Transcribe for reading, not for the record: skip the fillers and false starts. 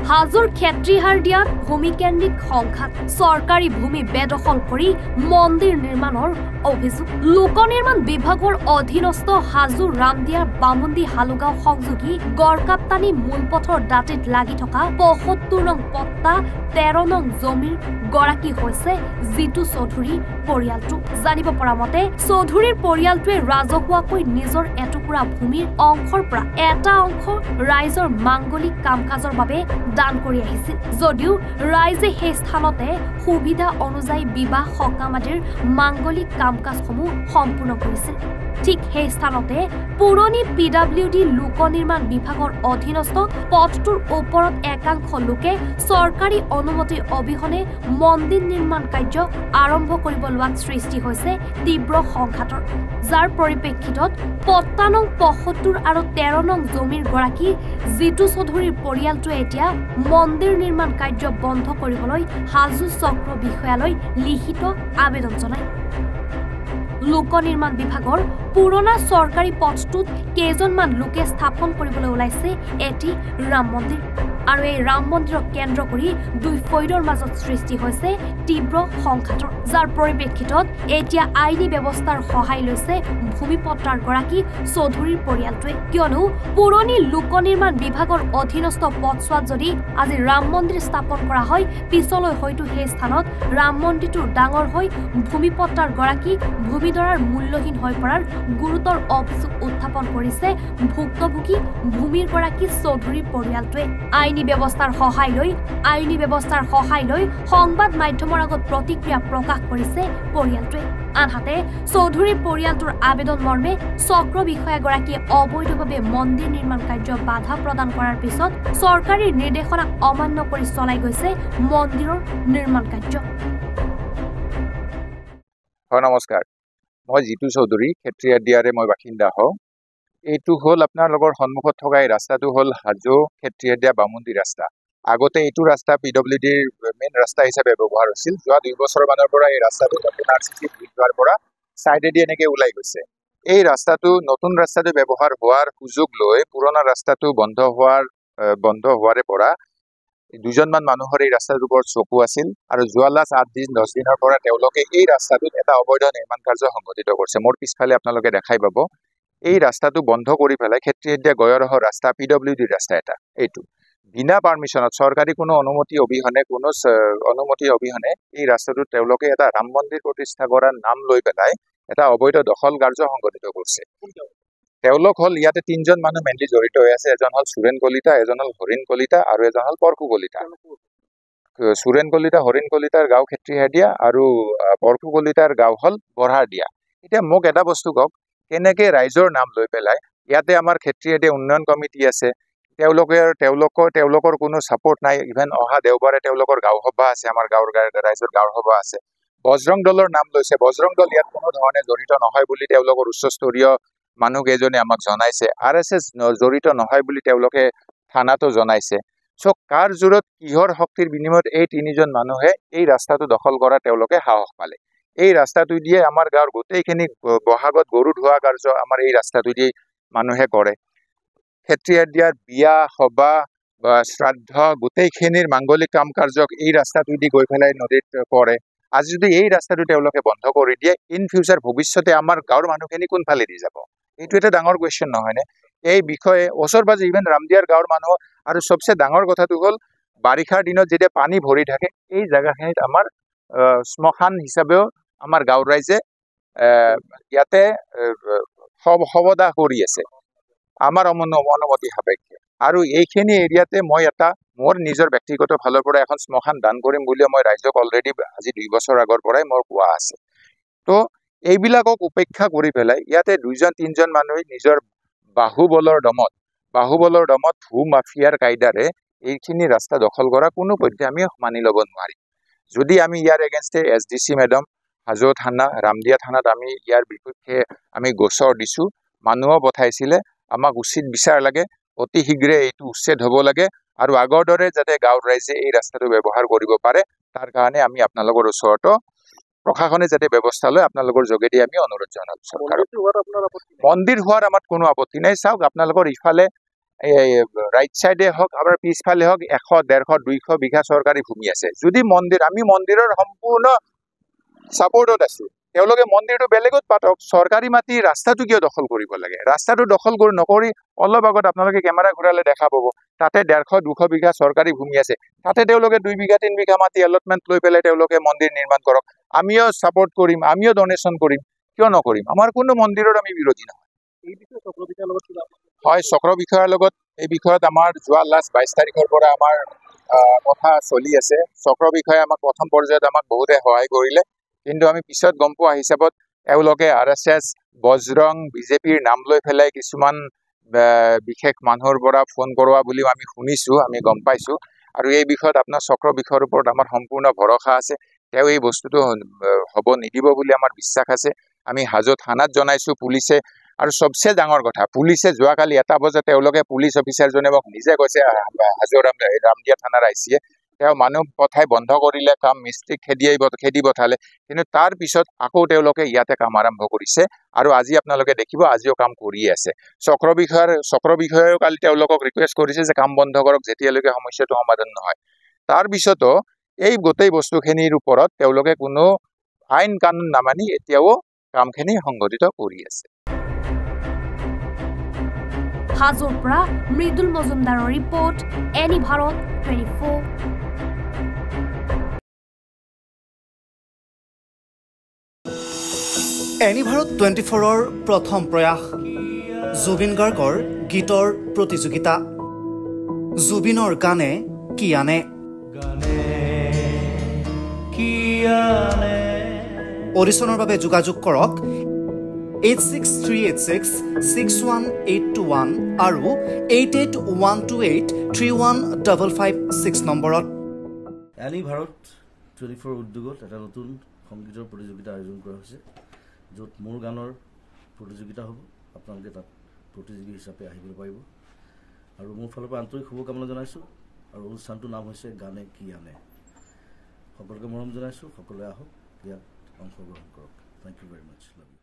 হাজোৰ ক্ষেত্ৰীহাৰদিয়াত ভূমিকেন্দ্ৰিক সংঘাত চৰকাৰী ভূমি বেদখল কৰি মন্দিৰ নিৰ্মাণৰ অভিযোগ লোক নিৰ্মাণ বিভাগৰ অধীনস্থ হাজো ৰামদিয়াৰ বামুন্দি হালুগাঁও সংযোগী গড়কাপ্তানী মূলপথৰ দাঁতিত লাগি থকা ৭৫ নং পট্টা ১৩ নং জমিৰ গৰাকী হৈছে জিতু চৌধুৰী পৰিয়ালটো জানিব পৰা মতে চৌধুৰীৰ পৰিয়ালটোৱে ৰাজহুৱাকৈ নিজৰ এটুকুৰা ভূমিৰ অংশৰ পৰা এটা অংশ ৰাইজৰ মাংগলিক কাম-কাজৰ বাবে দান কৰি আহিছিল যদিও ৰাইজে সেই স্থানতে সুবিধা অনুযায়ী বিবাহ সকাম আদিৰ মাংগলিক কাম-কাজসমূহ সম্পূৰ্ণ কৰিছিল ঠিক সেই স্থানতে পুৰণি পিডব্লিউডি লোক নিৰ্মাণ বিভাগৰ অধীনস্থ পথটোৰ ওপৰত একাংশ লোকে চৰকাৰী অনুমতি অবিহনে মন্দিৰ নিৰ্মাণ কাৰ্য আৰম্ভ কৰিব লোৱাত সৃষ্টি হৈছে তীব্ৰ সংঘাতৰ যাৰ পৰিপ্ৰেক্ষিতত পট্টা নং ৭৫ আৰু ১৩ নং জমিৰ গৰাকী জিতু চৌধুৰীৰ পৰিয়ালটোৱে এতিয়া মন্দিৰ নিৰ্মাণ কাৰ্য বন্ধ কৰিবলৈ হাজো চক্ৰ বিষয়ালৈ লিখিত আবেদন জনায় লোক নিৰ্মাণ বিভাগৰ পুৰণা চৰকাৰী পথটোত কেইজনমান লোকে স্থাপন কৰিবলৈ ওলাইছে এটি ৰাম মন্দিৰ আৰু এই ৰাম মন্দিৰক কেন্দ্ৰ কৰি দুই ফৈদৰ মাজত সৃষ্টি হৈছে তীব্ৰ সংঘাতৰ যাৰ পৰিপ্ৰেক্ষিতত এতিয়া আইনী ব্যৱস্থাৰ সহায় লৈছে ভূমিপট্টাৰ গৰাকী চৌধুৰীৰ পৰিয়ালটোৱে কিয়নো পুৰণি লোক নিৰ্মাণ বিভাগৰ অধীনস্থ পথছোৱাত যদি আজি ৰাম মন্দিৰ স্থাপন কৰা হয় পিছলৈ হয়তো সেই স্থানত ৰাম মন্দিৰটো ডাঙৰ হৈ ভূমিপট্টাৰ গৰাকী ভূমিধৰাৰ মূল্যহীন হৈ পৰাৰ গুৰুতৰ অভিযোগ উত্থাপন কৰিছে ভুক্তভোগী ভূমিৰ গৰাকী চৌধুৰীৰ পৰিয়ালটোৱে আইনী ব্যৱস্থাৰ সহায় লৈ সংবাদ মাধ্যমৰ আগত প্ৰতিক্ৰিয়া প্ৰকাশ কৰিছে পৰিয়ালটোৱে আনহাতে চৌধুৰীৰ পৰিয়ালটোৰ আবেদন মৰ্মে চক্ৰ বিষয়াগৰাকীয়ে অবৈধভাৱে মন্দিৰ নিৰ্মাণ কাৰ্য বাধা প্ৰদান কৰাৰ পিছত চৰকাৰী নিৰ্দেশনা অমান্য কৰি চলাই গৈছে মন্দিৰৰ নিৰ্মাণ কাৰ্য নমস্কাৰ মই জিতু চৌধুৰী ক্ষেত্ৰীহাৰদিয়াৰে মই বাসিন্দা হওঁ এইটো হ'ল আপোনালোকৰ সন্মুখত থকা এই ৰাস্তাটো হ'ল হাজো ক্ষেত্ৰীহাৰদিয়া বামুন্দি ৰাস্তা আগতে এইটো ৰাস্তা পিডব্লিউডিৰ মেইন ৰাস্তা হিচাপে ব্যৱহাৰ হৈছিল যোৱা ২ বছৰমানৰ পৰা এই ৰাস্তাটো আপোনাৰ চিচি ব্ৰিজ হোৱাৰ পৰা চাইডেদি এনেকৈ ওলাই গৈছে এই ৰাস্তাটো নতুন ৰাস্তাটো ব্যৱহাৰ হোৱাৰ সুযোগ লৈ পুৰণা ৰাস্তাটো বন্ধ হোৱাৰে পৰা দুজনমান মানুহৰ এই ৰাস্তাটোৰ ওপৰত চকু আছিল আৰু যোৱা লাষ্ট ৮-১০ দিনৰ পৰা তেওঁলোকে এই ৰাস্তাটোত এটা অবৈধ নিৰ্মাণ কাৰ্য সংঘটিত কৰিছে মোৰ পিছফালে আপোনালোকে দেখাই পাব এই ৰাস্তাটো বন্ধ কৰি পেলাই ক্ষেত্ৰীহাৰদিয়া গয়াৰহ ৰাস্তা পিডব্লিউডিৰ ৰাস্তা এটা এইটো বিনা পাৰ্মিশ্যনত চৰকাৰী কোনো অনুমতি অবিহনে এই ৰাস্তাটোত তেওঁলোকে এটা ৰাম মন্দিৰ প্ৰতিষ্ঠা কৰাৰ নাম লৈ পেলাই এটা অবৈধ দখল কাৰ্য সংঘটিত কৰিছে তেওঁলোক হ'ল ইয়াতে ৩জন মানুহ মেইনলি জড়িত হৈ আছে এজন হ'ল সুৰেন কলিতা এজন হ'ল হৰিণ কলিতা আৰু এজন হ'ল পৰশু কলিতা সুৰেন কলিতা হৰিণ কলিতাৰ গাঁও ক্ষেত্ৰীহাৰদিয়া আৰু পৰশু কলিতাৰ গাঁও হ'ল বৰহাৰদিয়া এতিয়া মোক এটা বস্তু কওক কেনেকে ৰাইজৰ নাম লৈ পেলাই ইয়াতে আমাৰ ক্ষেত্ৰীহাৰদিয়া উন্নয়ন কমিটি আছে তেওঁলোকৰ কোনো ছাপোৰ্ট নাই ইভেন অহা দেওবাৰে তেওঁলোকৰ গাঁও সভা আছে আমাৰ গাঁৱৰ ৰাইজৰ গাঁৱৰ সভা আছে বজৰং দলৰ নাম লৈছে বজৰং দল ইয়াত কোনো ধৰণে জড়িত নহয় বুলি তেওঁলোকৰ উচ্চস্তৰীয় মানুহকেইজনে আমাক জনাইছে RSS জড়িত নহয় বুলি তেওঁলোকে থানাতো জনাইছে চ' কাৰ জোৰত কিহৰ শক্তিৰ বিনিময়ত এই ৩জন মানুহে এই ৰাস্তাটো দখল কৰা তেওঁলোকে সাহস পালে এই ৰাস্তাটো দিয়ে আমাৰ গাঁৱৰ গোটেইখিনি বহাগত গৰু ধোৱা কাৰ্য আমাৰ এই ৰাস্তাটো দিয়ে মানুহে কৰে ক্ষেত্ৰীহাৰদিয়াৰ বিয়া সভা বা শ্ৰাদ্ধ গোটেইখিনিৰ মাংগলিক কাম কাৰ্যক এই ৰাস্তাটো দি গৈ পেলাই নদীত পৰে আজি যদি এই ৰাস্তাটো তেওঁলোকে বন্ধ কৰি দিয়ে ইন ফিউচাৰ ভৱিষ্যতে আমাৰ গাঁৱৰ মানুহখিনি কোনফালে দি যাব এইটো এটা ডাঙৰ কুৱেশ্যন নহয়নে এই বিষয়ে ওচৰ পাজৰ ইভেন ৰামদিয়াৰ গাঁৱৰ মানুহ আৰু সবচে ডাঙৰ কথাটো হ'ল বাৰিষাৰ দিনত যেতিয়া পানী ভৰি থাকে এই জেগাখিনিত আমাৰ শ্মশান হিচাপেও আমাৰ গাঁৱৰ ৰাইজে ইয়াতে সবদা কৰি আছে আমাৰ অনুমতি সাপেক্ষে আৰু এইখিনি এৰিয়াতে মই এটা মোৰ নিজৰ ব্যক্তিগত ফালৰ পৰা এখন শ্মশান দান কৰিম বুলি মই ৰাইজক অলৰেডি আজি ২ বছৰ আগৰ পৰাই মোৰ কোৱা আছে তো এইবিলাকক উপেক্ষা কৰি পেলাই ইয়াতে ২-৩জন মানুহে নিজৰ বাহুবলৰ দমত ভূ মাফিয়াৰ কায়দাৰে এইখিনি ৰাস্তা দখল কৰা কোনো পধ্যে আমি মানি ল'ব নোৱাৰিম যদি আমি ইয়াৰ এগেইনষ্টে SDC মেডাম হাজো থানা ৰামদিয়া থানাত আমি ইয়াৰ বিপক্ষে আমি গোচৰ দিছোঁ মানুহও পঠাইছিলে আমাক উচিত বিচাৰ লাগে অতি শীঘ্ৰে এইটো উচ্ছেদ হ'ব লাগে আৰু আগৰ দৰে যাতে গাঁৱৰ ৰাইজে এই ৰাস্তাটো ব্যৱহাৰ কৰিব পাৰে তাৰ কাৰণে আমি আপোনালোকৰ ওচৰতো প্ৰশাসনে যাতে ব্যৱস্থা লয় আপোনালোকৰ যোগেদি আমি অনুৰোধ জনাম চৰকাৰক মন্দিৰ হোৱাৰ আমাৰ কোনো আপত্তি নাই চাওক আপোনালোকৰ ইফালে ৰাইট চাইডে হওক আমাৰ পিছফালে হওক 100, 150, 200 বিঘা চৰকাৰী ভূমি আছে। যদি আমি মন্দিৰৰ সম্পূৰ্ণ ছাপৰ্টত আছো, তেওঁলোকে মন্দিৰটো বেলেগত পাতক, চৰকাৰী মাটি ৰাস্তাটো কিয় দখল কৰিব লাগে? ৰাস্তাটো দখল নকৰি অলপ আগত আপোনালোকে কেমেৰা ঘূৰালে দেখা পাব, তাতে 150, 200 বিঘা চৰকাৰী ভূমি আছে, তাতে তেওঁলোকে 2 বিঘা 3 বিঘা মাটি এলটমেণ্ট লৈ পেলাই তেওঁলোকে মন্দিৰ নিৰ্মাণ কৰক। আমিও ছাপৰ্ট কৰিম, আমিও ডনেশ্যন কৰিম, কিয় নকৰিম? আমাৰ কোনো মন্দিৰৰ আমি বিৰোধী নহয়। হয়, চক্ৰ বিষয়াৰ লগত এই বিষয়ত আমাৰ যোৱা লাষ্ট 22 তাৰিখৰ পৰা আমাৰ কথা চলি আছে। চক্ৰ বিষয়াই আমাক প্ৰথম পৰ্যায়ত আমাক বহুতে সহায় কৰিলে, কিন্তু আমি পিছত গম পোৱা হিচাপত এওঁলোকে RSS, বজৰং, বিজেপিৰ নাম লৈ পেলাই কিছুমান বিশেষ মানুহৰ পৰা ফোন কৰোৱা বুলিও আমি শুনিছো, আমি গম পাইছো। আৰু এই বিষয়ত আপোনাৰ চক্ৰ বিষয়ৰ ওপৰত আমাৰ সম্পূৰ্ণ ভৰসা আছে। তেওঁ এই বস্তুটো হ'ব নিদিব বুলি আমাৰ বিশ্বাস আছে। আমি হাজো থানাত জনাইছো, পুলিচে, আৰু সবচে ডাঙৰ কথা, পুলিচে যোৱাকালি 1 বজাত তেওঁলোকে পুলিচ অফিচাৰজনে মোক নিজে কৈছে, হাজো ৰামদিয়া থানাৰ আইচিয়ে, তেওঁ মানুহ পঠাই বন্ধ কৰিলে, কাম মিস্ত্ৰীক খেদি পঠালে, কিন্তু তাৰ পিছত আকৌ তেওঁলোকে ইয়াতে কাম আৰম্ভ কৰিছে। আৰু আজি আপোনালোকে দেখিব, আজিও কাম কৰিয়ে আছে। চক্ৰ বিষয়াও কালি তেওঁলোকক ৰিকুৱেষ্ট কৰিছে যে কাম বন্ধ কৰক যেতিয়ালৈকে সমস্যাটো সমাধান নহয়। তাৰ পিছতো এই গোটেই বস্তুখিনিৰ ওপৰত তেওঁলোকে কোনো আইন কানুন নামানি এতিয়াও কামখিনি সংঘটিত কৰি আছে। হাজোৰ পৰা মৃদুল মজুমদাৰৰ report, any Bharat 24। Any Bharat 24ৰ প্ৰথম প্ৰয়াস, জুবিন গাৰ্গৰ গীতৰ প্ৰতিযোগিতা। জুবিনৰ গানে কি আনে? অডিশ্যনৰ বাবে যোগাযোগ কৰক 8638661821 আৰু 8812831556 নম্বৰত। এনি ভাৰত 24 উদ্যোগত এটা নতুন সংগীতৰ প্ৰতিযোগিতা আয়োজন কৰা হৈছে, য'ত মোৰ গানৰ প্ৰতিযোগিতা হ'ব। আপোনালোকে তাত প্ৰতিযোগী হিচাপে আহিবলৈ পাৰিব, আৰু মোৰ ফালৰ পৰা আন্তৰিক শুভকামনা জনাইছোঁ। আৰু অনুষ্ঠানটোৰ নাম হৈছে গানে কি আনে। সকলোকে মৰম জনাইছোঁ, সকলোৱে আহক, ইয়াত অংশগ্ৰহণ কৰক। Thank you very much. Love U.